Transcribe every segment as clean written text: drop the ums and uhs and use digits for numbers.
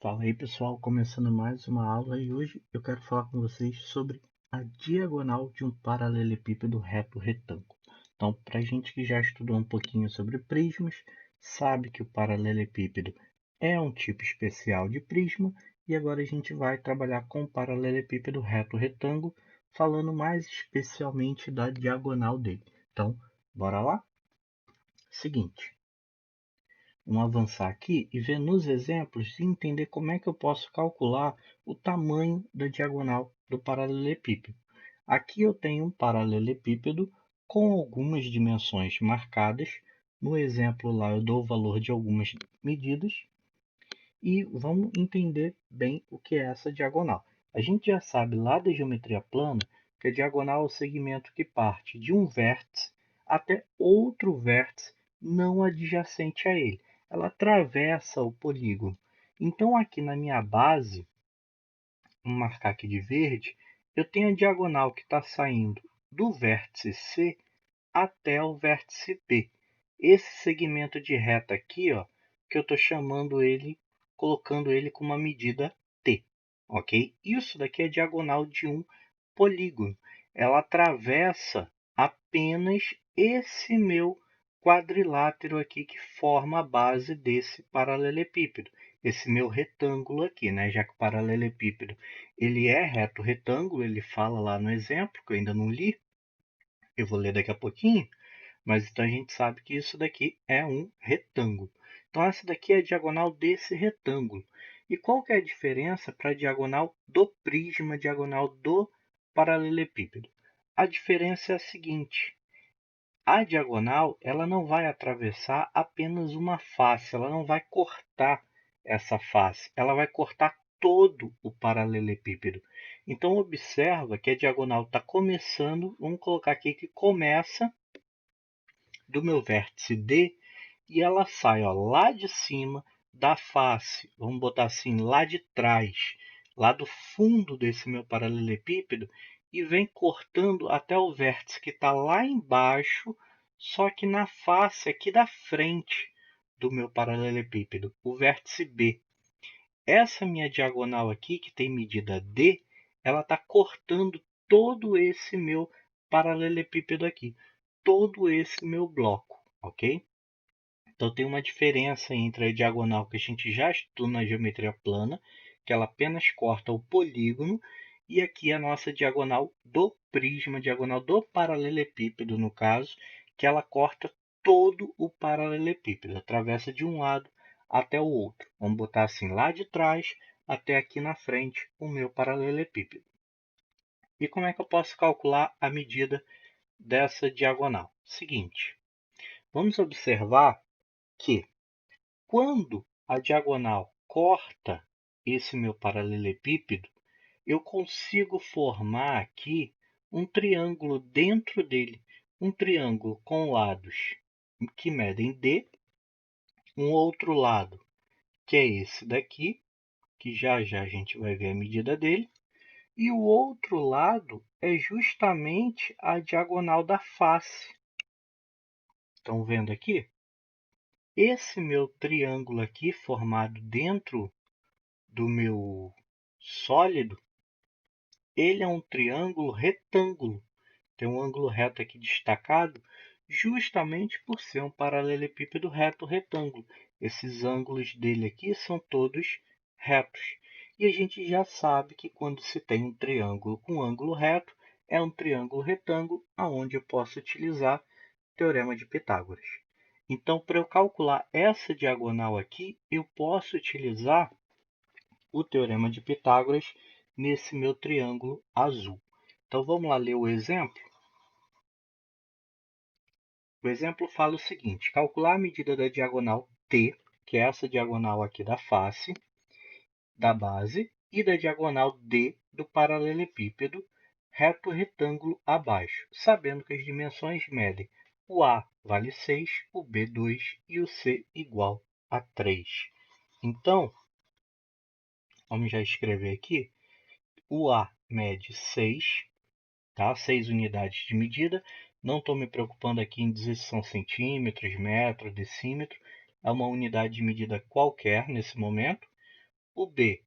Fala aí pessoal, começando mais uma aula e hoje eu quero falar com vocês sobre a diagonal de um paralelepípedo reto retângulo. Então, para a gente que já estudou um pouquinho sobre prismas, sabe que o paralelepípedo é um tipo especial de prisma e agora a gente vai trabalhar com o paralelepípedo reto retângulo, falando mais especialmente da diagonal dele. Então, bora lá? Seguinte. Vamos avançar aqui e ver nos exemplos e entender como é que eu posso calcular o tamanho da diagonal do paralelepípedo. Aqui eu tenho um paralelepípedo com algumas dimensões marcadas. No exemplo lá eu dou o valor de algumas medidas e vamos entender bem o que é essa diagonal. A gente já sabe lá da geometria plana que a diagonal é o segmento que parte de um vértice até outro vértice não adjacente a ele. Ela atravessa o polígono. Então, aqui na minha base, vou marcar aqui de verde, eu tenho a diagonal que está saindo do vértice C até o vértice B. Esse segmento de reta aqui, ó, que eu estou chamando ele, colocando ele com uma medida T, ok? Isso daqui é diagonal de um polígono. Ela atravessa apenas esse meu quadrilátero aqui que forma a base desse paralelepípedo. Esse meu retângulo aqui, né? Já que o paralelepípedo ele é reto retângulo, ele fala lá no exemplo, que eu ainda não li, eu vou ler daqui a pouquinho, mas então a gente sabe que isso daqui é um retângulo. Então essa daqui é a diagonal desse retângulo. E qual que é a diferença para a diagonal do prisma, diagonal do paralelepípedo? A diferença é a seguinte: a diagonal ela não vai atravessar apenas uma face, ela não vai cortar essa face, ela vai cortar todo o paralelepípedo. Então observa que a diagonal está começando, vamos colocar aqui que começa do meu vértice D e ela sai ó, lá de cima da face, vamos botar assim, lá de trás, lá do fundo desse meu paralelepípedo e vem cortando até o vértice que está lá embaixo, só que na face aqui da frente do meu paralelepípedo, o vértice B. Essa minha diagonal aqui, que tem medida D, ela está cortando todo esse meu paralelepípedo aqui, todo esse meu bloco, ok? Então tem uma diferença entre a diagonal que a gente já estudou na geometria plana, que ela apenas corta o polígono, e aqui a nossa diagonal do prisma, diagonal do paralelepípedo, no caso, que ela corta todo o paralelepípedo, atravessa de um lado até o outro. Vamos botar assim, lá de trás até aqui na frente, o meu paralelepípedo. E como é que eu posso calcular a medida dessa diagonal? Seguinte, vamos observar que quando a diagonal corta esse meu paralelepípedo, eu consigo formar aqui um triângulo dentro dele, um triângulo com lados que medem D, um outro lado que é esse daqui, que já já a gente vai ver a medida dele, e o outro lado é justamente a diagonal da face. Estão vendo aqui? Esse meu triângulo aqui formado dentro do meu sólido, ele é um triângulo retângulo. Tem um ângulo reto aqui destacado, justamente por ser um paralelepípedo reto retângulo. Esses ângulos dele aqui são todos retos. E a gente já sabe que quando se tem um triângulo com ângulo reto, é um triângulo retângulo, aonde eu posso utilizar o Teorema de Pitágoras. Então, para eu calcular essa diagonal aqui, eu posso utilizar o Teorema de Pitágoras nesse meu triângulo azul. Então vamos lá ler o exemplo? O exemplo fala o seguinte: calcular a medida da diagonal T, que é essa diagonal aqui da face, da base, e da diagonal D do paralelepípedo reto retângulo abaixo, sabendo que as dimensões medem o A vale 6, o B 2 e o C igual a 3. Então, vamos já escrever aqui. O A mede 6, tá? 6 unidades de medida. Não estou me preocupando aqui em dizer se são centímetros, metro, decímetro. É uma unidade de medida qualquer nesse momento. o B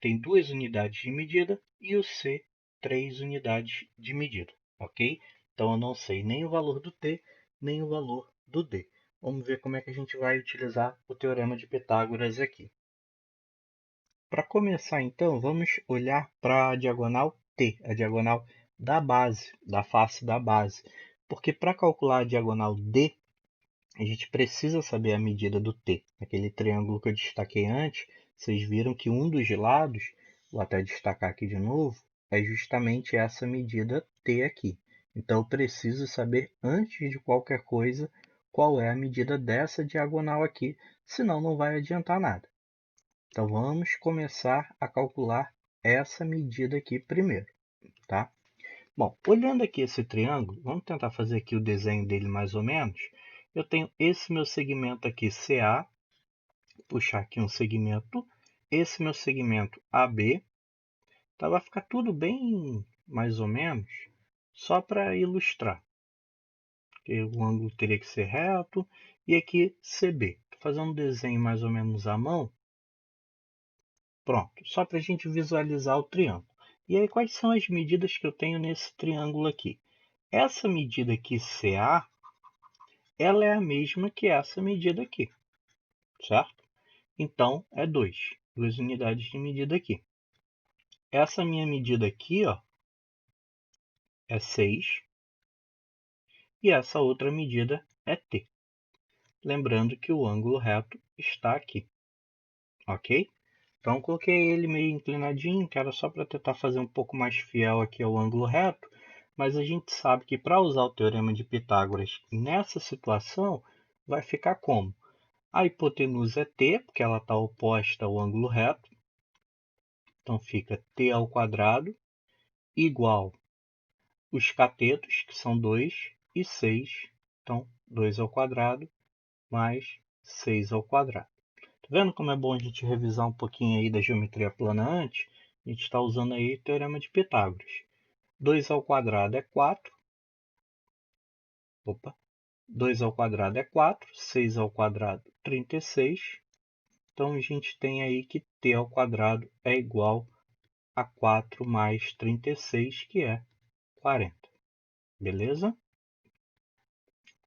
tem 2 unidades de medida e o C 3 unidades de medida, ok? Então eu não sei nem o valor do T, nem o valor do D. Vamos ver como é que a gente vai utilizar o Teorema de Pitágoras aqui. Para começar, então, vamos olhar para a diagonal T, a diagonal da base, da face da base. Porque para calcular a diagonal D, a gente precisa saber a medida do T. Aquele triângulo que eu destaquei antes, vocês viram que um dos lados, vou até destacar aqui de novo, é justamente essa medida T aqui. Então, eu preciso saber, antes de qualquer coisa, qual é a medida dessa diagonal aqui, senão não vai adiantar nada. Então, vamos começar a calcular essa medida aqui primeiro, tá? Bom, olhando aqui esse triângulo, vamos tentar fazer aqui o desenho dele mais ou menos. Eu tenho esse meu segmento aqui CA, puxar aqui um segmento, esse meu segmento AB, tá? Vai ficar tudo bem mais ou menos, só para ilustrar. Porque o ângulo teria que ser reto, e aqui CB. Estou fazendo um desenho mais ou menos à mão. Pronto, só para a gente visualizar o triângulo. E aí, quais são as medidas que eu tenho nesse triângulo aqui? Essa medida aqui, CA, ela é a mesma que essa medida aqui, certo? Então, é 2 unidades de medida aqui. Essa minha medida aqui, ó, é 6, e essa outra medida é T. Lembrando que o ângulo reto está aqui, ok? Então, coloquei ele meio inclinadinho, que era só para tentar fazer um pouco mais fiel aqui ao ângulo reto, mas a gente sabe que para usar o Teorema de Pitágoras nessa situação, vai ficar como? A hipotenusa é t, porque ela está oposta ao ângulo reto. Então, fica t ao quadrado igual os catetos, que são 2, e 6. Então, 2 ao quadrado mais 6 ao quadrado. Tá vendo como é bom a gente revisar um pouquinho aí da geometria plana antes? A gente está usando aí o Teorema de Pitágoras. 2 ao quadrado é 4. Opa. 2 ao quadrado é 4. 6 ao quadrado, 36. Então, a gente tem aí que t ao quadrado é igual a 4 mais 36, que é 40. Beleza?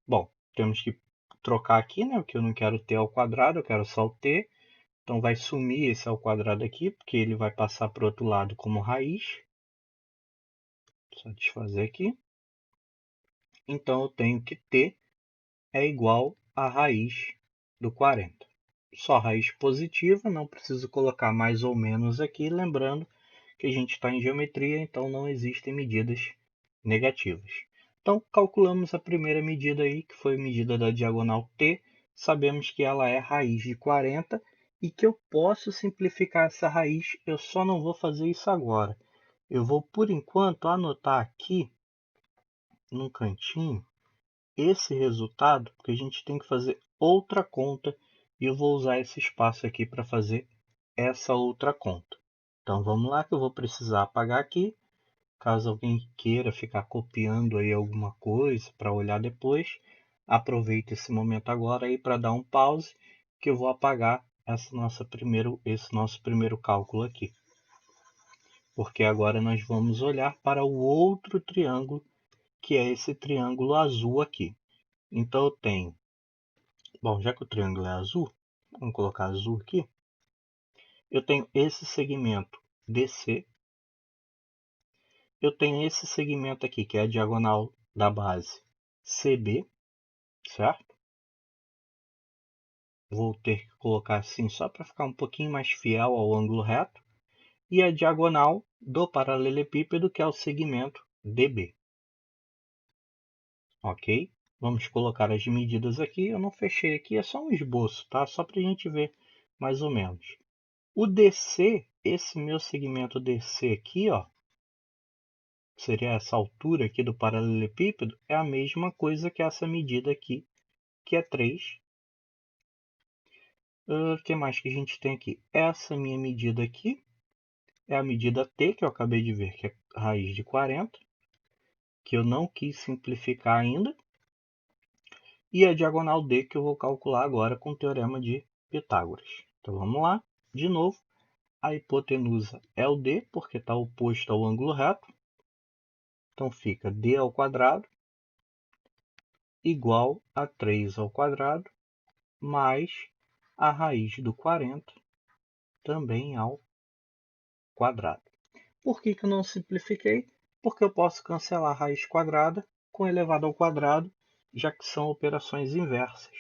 Bom, temos que trocar aqui, né? Porque eu não quero t ao quadrado, eu quero só o t. Então, vai sumir esse ao quadrado aqui, porque ele vai passar para o outro lado como raiz. Só desfazer aqui. Então, eu tenho que t é igual a raiz do 40. Só raiz positiva, não preciso colocar mais ou menos aqui, lembrando que a gente está em geometria, então não existem medidas negativas. Então, calculamos a primeira medida aí, que foi a medida da diagonal T. Sabemos que ela é raiz de 40 e que eu posso simplificar essa raiz, eu só não vou fazer isso agora. Eu vou, por enquanto, anotar aqui, num cantinho, esse resultado, porque a gente tem que fazer outra conta e eu vou usar esse espaço aqui para fazer essa outra conta. Então, vamos lá que eu vou precisar apagar aqui. Caso alguém queira ficar copiando aí alguma coisa para olhar depois, aproveite esse momento agora aí para dar um pause, que eu vou apagar esse nosso primeiro cálculo aqui. Porque agora nós vamos olhar para o outro triângulo, que é esse triângulo azul aqui. Então eu tenho, bom, já que o triângulo é azul, vamos colocar azul aqui. Eu tenho esse segmento DC. Eu tenho esse segmento aqui, que é a diagonal da base CB, certo? Vou ter que colocar assim só para ficar um pouquinho mais fiel ao ângulo reto. E a diagonal do paralelepípedo, que é o segmento DB. Ok? Vamos colocar as medidas aqui. Eu não fechei aqui, é só um esboço, tá? Só para a gente ver mais ou menos. O DC, esse meu segmento DC aqui, ó, seria essa altura aqui do paralelepípedo, é a mesma coisa que essa medida aqui, que é 3. O que mais que a gente tem aqui? Essa minha medida aqui é a medida T, que eu acabei de ver, que é raiz de 40, que eu não quis simplificar ainda. E a diagonal D, que eu vou calcular agora com o Teorema de Pitágoras. Então, vamos lá, de novo. a hipotenusa é o D, porque está oposto ao ângulo reto. Então fica D ao quadrado igual a 3 ao quadrado mais a raiz do 40 também ao quadrado. Por que eu não simplifiquei? Porque eu posso cancelar a raiz quadrada com elevado ao quadrado, já que são operações inversas.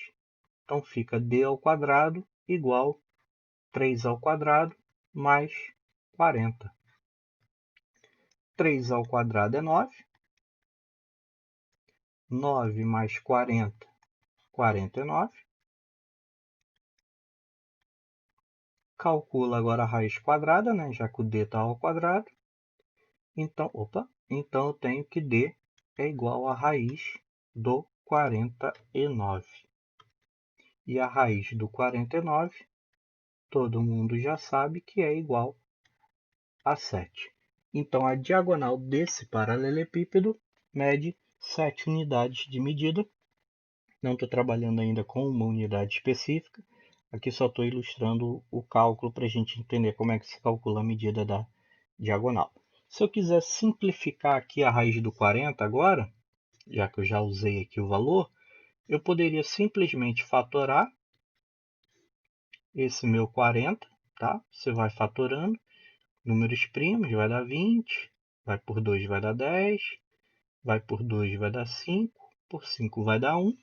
Então fica D ao quadrado igual a 3 ao quadrado mais 40. 3 ao quadrado é 9. 9 mais 40, 49. Calcula agora a raiz quadrada, né? Já que o D está ao quadrado. Então eu tenho que D é igual a raiz do 49. E a raiz do 49, todo mundo já sabe que é igual a 7. Então, a diagonal desse paralelepípedo mede 7 unidades de medida. Não estou trabalhando ainda com uma unidade específica. Aqui só estou ilustrando o cálculo para a gente entender como é que se calcula a medida da diagonal. Se eu quiser simplificar aqui a raiz do 40 agora, já que eu já usei aqui o valor, eu poderia simplesmente fatorar esse meu 40, tá? Você vai fatorando, números primos vai dar 20, vai por 2 vai dar 10, vai por 2 vai dar 5, por 5 vai dar 1.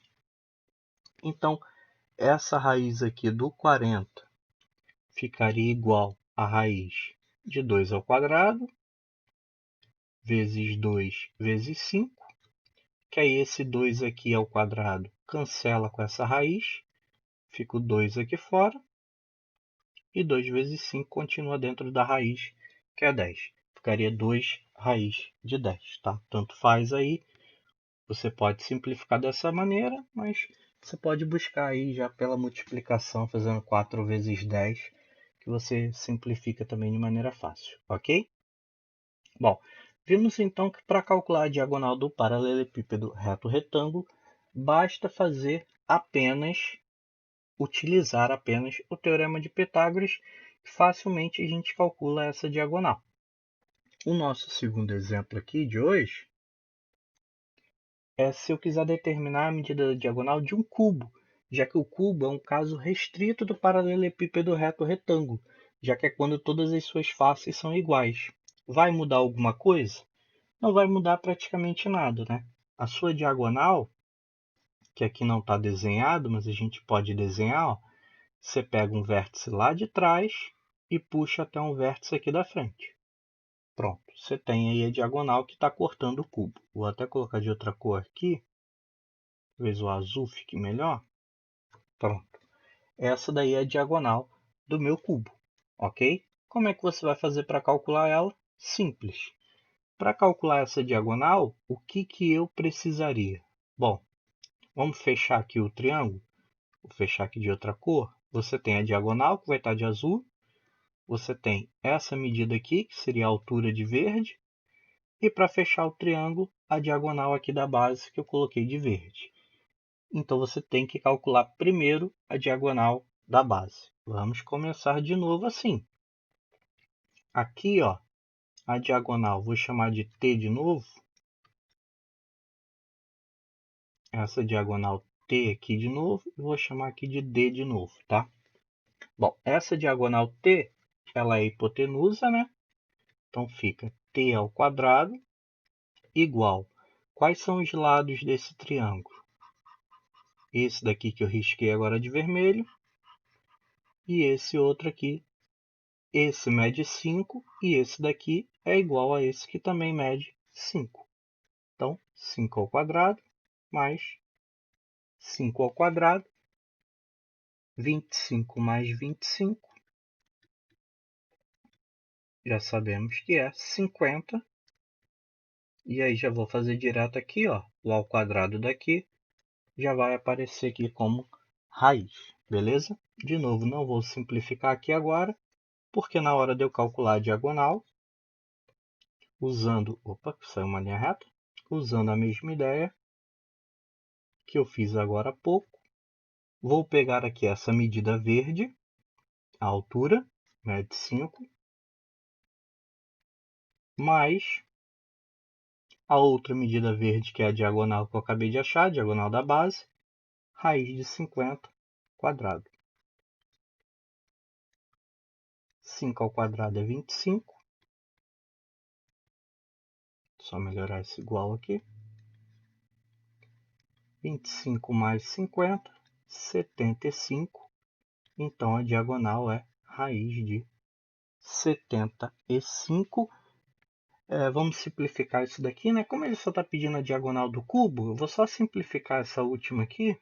Então, essa raiz aqui do 40 ficaria igual à raiz de 2 ao quadrado, vezes 2 vezes 5, que aí esse 2 aqui ao quadrado cancela com essa raiz, fica o 2 aqui fora, e 2 vezes 5 continua dentro da raiz, que é 10. Ficaria 2 raiz de 10, tá? Tanto faz aí, você pode simplificar dessa maneira, mas você pode buscar aí já pela multiplicação, fazendo 4 vezes 10, que você simplifica também de maneira fácil, ok? Bom, vimos então que para calcular a diagonal do paralelepípedo reto retângulo, basta utilizar apenas o teorema de Pitágoras, e facilmente a gente calcula essa diagonal. O nosso segundo exemplo aqui de hoje é se eu quiser determinar a medida da diagonal de um cubo, já que o cubo é um caso restrito do paralelepípedo reto retângulo, já que é quando todas as suas faces são iguais. Vai mudar alguma coisa? Não vai mudar praticamente nada, né? A sua diagonal, que aqui não está desenhado, mas a gente pode desenhar, ó, você pega um vértice lá de trás e puxa até um vértice aqui da frente. Pronto, você tem aí a diagonal que está cortando o cubo. Vou até colocar de outra cor aqui, talvez o azul fique melhor. Pronto, essa daí é a diagonal do meu cubo, ok? Como é que você vai fazer para calcular ela? Simples. Para calcular essa diagonal, o que eu precisaria? Bom, vamos fechar aqui o triângulo. Vou fechar aqui de outra cor. Você tem a diagonal, que vai estar de azul. Você tem essa medida aqui, que seria a altura de verde. E para fechar o triângulo, a diagonal aqui da base, que eu coloquei de verde. Então, você tem que calcular primeiro a diagonal da base. Vamos começar de novo assim. Aqui, ó, a diagonal, vou chamar de T de novo. Essa diagonal T aqui de novo, e vou chamar aqui de D de novo, tá? Bom, essa diagonal T, ela é hipotenusa, né? Então, fica T ao quadrado igual. Quais são os lados desse triângulo? Esse daqui que eu risquei agora de vermelho. E esse outro aqui. Esse mede 5 e esse daqui é igual a esse que também mede 5. Então, 5 ao quadrado mais 5 ao quadrado. 25 mais 25. Já sabemos que é 50. E aí já vou fazer direto aqui, ó. O ao quadrado daqui já vai aparecer aqui como raiz, beleza? De novo, não vou simplificar aqui agora, porque na hora de eu calcular a diagonal, saiu uma linha reta, usando a mesma ideia que eu fiz agora há pouco, vou pegar aqui essa medida verde, a altura, mede 5, mais a outra medida verde, que é a diagonal que eu acabei de achar, a diagonal da base, raiz de 50 quadrado. 5 ao quadrado é 25. Só melhorar esse igual aqui. 25 mais 50, 75. Então, a diagonal é raiz de 75. Vamos simplificar isso daqui, né? Como ele só está pedindo a diagonal do cubo, eu vou só simplificar essa última aqui.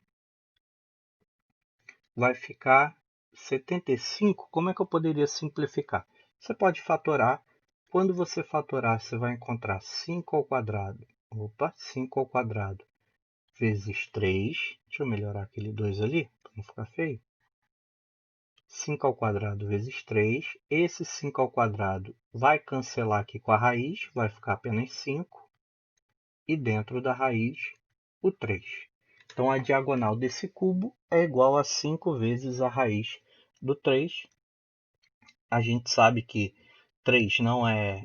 Vai ficar 75. Como é que eu poderia simplificar? Você pode fatorar. Quando você fatorar, você vai encontrar 5 ao quadrado. 5 ao quadrado vezes 3. Deixa eu melhorar aquele 2 ali, para não ficar feio. 5 ao quadrado vezes 3. Esse 5 ao quadrado vai cancelar aqui com a raiz, vai ficar apenas 5. E dentro da raiz, o 3. Então, a diagonal desse cubo é igual a 5 vezes a raiz do 3. A gente sabe que 3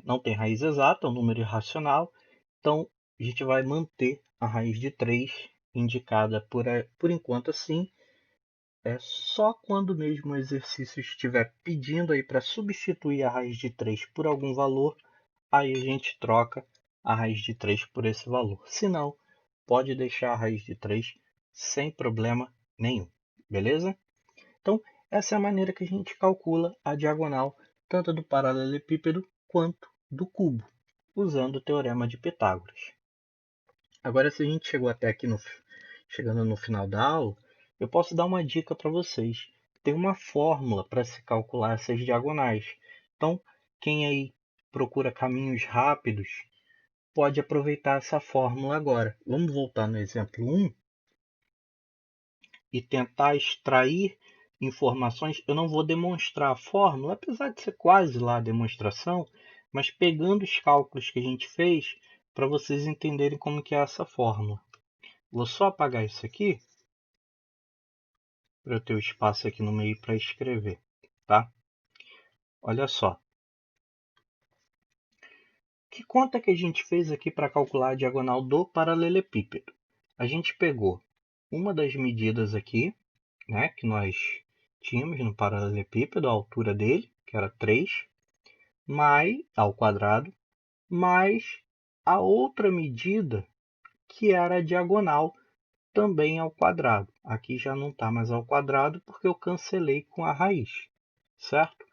não tem raiz exata, é um número irracional. Então, a gente vai manter a raiz de 3 indicada por enquanto assim. É só quando mesmo o exercício estiver pedindo aí para substituir a raiz de 3 por algum valor, aí a gente troca a raiz de 3 por esse valor. Se não, pode deixar a raiz de 3 sem problema nenhum, beleza? Então, essa é a maneira que a gente calcula a diagonal tanto do paralelepípedo quanto do cubo, usando o teorema de Pitágoras. Agora, se a gente chegou até aqui chegando no final da aula, eu posso dar uma dica para vocês. Tem uma fórmula para se calcular essas diagonais. Então, quem aí procura caminhos rápidos, pode aproveitar essa fórmula agora. Vamos voltar no exemplo 1 e tentar extrair informações. Eu não vou demonstrar a fórmula, apesar de ser quase lá a demonstração, mas pegando os cálculos que a gente fez para vocês entenderem como que é essa fórmula. Vou só apagar isso aqui para eu ter o espaço aqui no meio para escrever, tá? Olha só. Que conta que a gente fez aqui para calcular a diagonal do paralelepípedo? A gente pegou uma das medidas aqui, né, que nós tínhamos no paralelepípedo, a altura dele, que era 3, mais, ao quadrado, mais a outra medida, que era a diagonal, também ao quadrado. Aqui já não está mais ao quadrado, porque eu cancelei com a raiz, certo?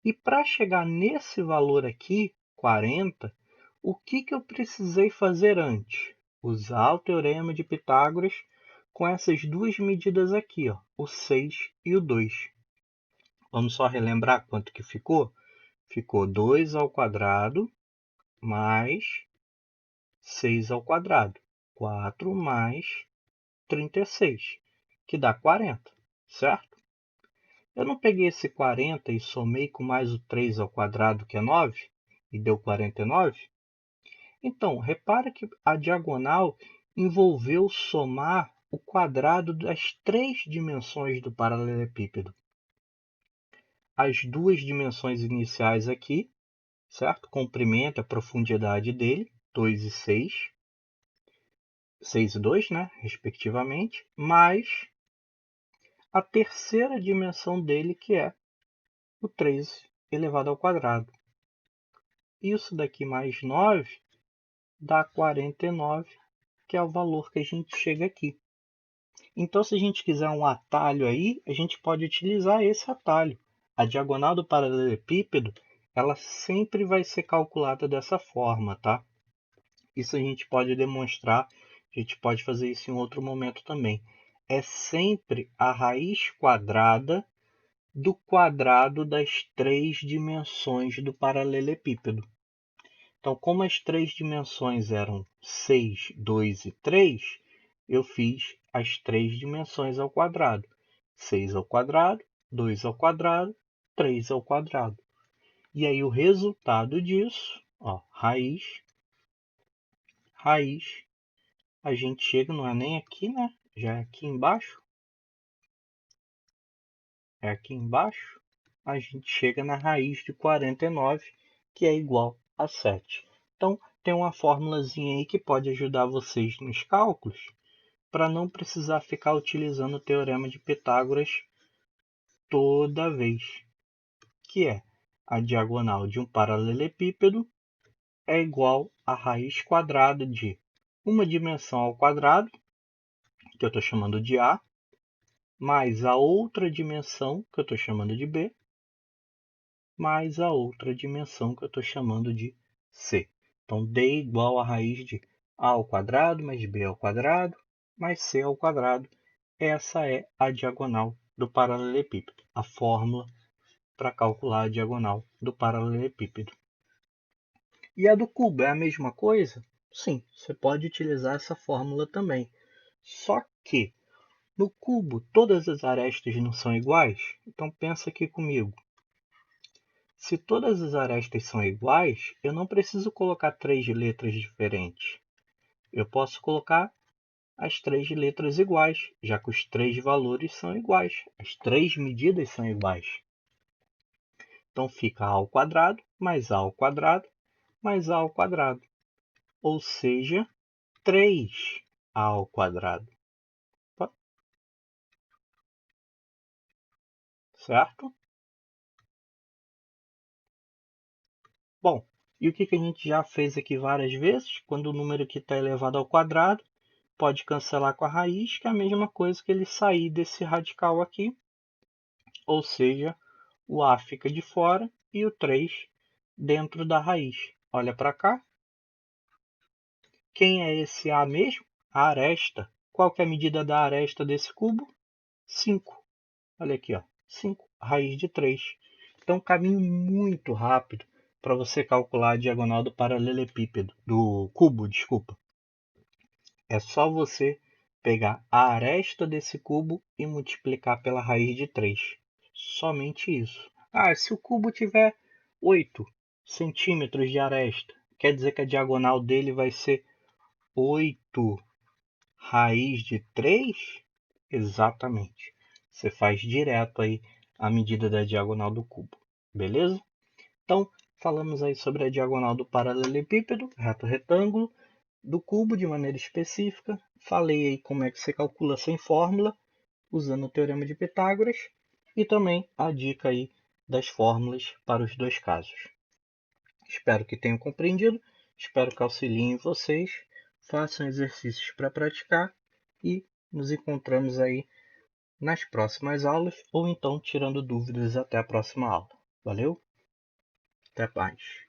E para chegar nesse valor aqui, 40, o que eu precisei fazer antes? Usar o teorema de Pitágoras com essas duas medidas aqui, ó, o 6 e o 2. Vamos só relembrar quanto que ficou? Ficou 2 ao quadrado mais 6 ao quadrado. 4 mais 36, que dá 40, certo? Eu não peguei esse 40 e somei com mais o 3 ao quadrado, que é 9, e deu 49? Então, repara que a diagonal envolveu somar o quadrado das três dimensões do paralelepípedo. As duas dimensões iniciais aqui, certo? Comprimento, a profundidade dele, 2 e 6. 6 e 2, né? Respectivamente, mais a terceira dimensão dele, que é o 3 elevado ao quadrado. Isso daqui mais 9 dá 49, que é o valor que a gente chega aqui. Então, se a gente quiser um atalho aí, a gente pode utilizar esse atalho. A diagonal do paralelepípedo, ela sempre vai ser calculada dessa forma, tá? Isso a gente pode demonstrar, a gente pode fazer isso em outro momento também. É sempre a raiz quadrada do quadrado das três dimensões do paralelepípedo. Então, como as três dimensões eram 6, 2 e 3, eu fiz as três dimensões ao quadrado. 6 ao quadrado, 2 ao quadrado, 3 ao quadrado. E aí o resultado disso, ó, raiz, a gente chega, não é nem aqui, né? Já é aqui embaixo. É aqui embaixo. a gente chega na raiz de 49, que é igual a 7. Então, tem uma formulazinha aí que pode ajudar vocês nos cálculos, para não precisar ficar utilizando o teorema de Pitágoras toda vez, que é a diagonal de um paralelepípedo é igual a raiz quadrada de uma dimensão ao quadrado, que eu estou chamando de A, mais a outra dimensão, que eu estou chamando de B, mais a outra dimensão, que eu estou chamando de C. Então, D é igual a raiz de A ao quadrado mais B ao quadrado mais C ao quadrado. Essa é a diagonal do paralelepípedo, a fórmula para calcular a diagonal do paralelepípedo. E a do cubo é a mesma coisa? Sim, você pode utilizar essa fórmula também. Só que no cubo todas as arestas não são iguais? Então pensa aqui comigo. Se todas as arestas são iguais, eu não preciso colocar 3 letras diferentes. Eu posso colocar as 3 letras iguais, já que os 3 valores são iguais. As 3 medidas são iguais. Então fica A ao quadrado mais A ao quadrado mais A ao quadrado. Ou seja, 3A ao quadrado. Certo? Bom, e o que a gente já fez aqui várias vezes? Quando o número aqui está elevado ao quadrado, pode cancelar com a raiz, que é a mesma coisa que ele sair desse radical aqui. Ou seja, o A fica de fora e o 3 dentro da raiz. Olha para cá. Quem é esse A mesmo? A aresta. Qual que é a medida da aresta desse cubo? 5. Olha aqui, ó, 5, raiz de 3. Então, um caminho muito rápido para você calcular a diagonal do paralelepípedo, do cubo, desculpa. É só você pegar a aresta desse cubo e multiplicar pela raiz de 3. Somente isso. Ah, se o cubo tiver 8 centímetros de aresta, quer dizer que a diagonal dele vai ser 8 raiz de 3? Exatamente. Você faz direto aí a medida da diagonal do cubo. Beleza? Então, falamos aí sobre a diagonal do paralelepípedo, reto retângulo, do cubo de maneira específica. Falei aí como é que você calcula sem fórmula, usando o teorema de Pitágoras. E também a dica aí das fórmulas para os dois casos. Espero que tenham compreendido. Espero que auxiliem vocês. Façam exercícios para praticar. E nos encontramos aí nas próximas aulas, ou então tirando dúvidas até a próxima aula. Valeu? Até mais!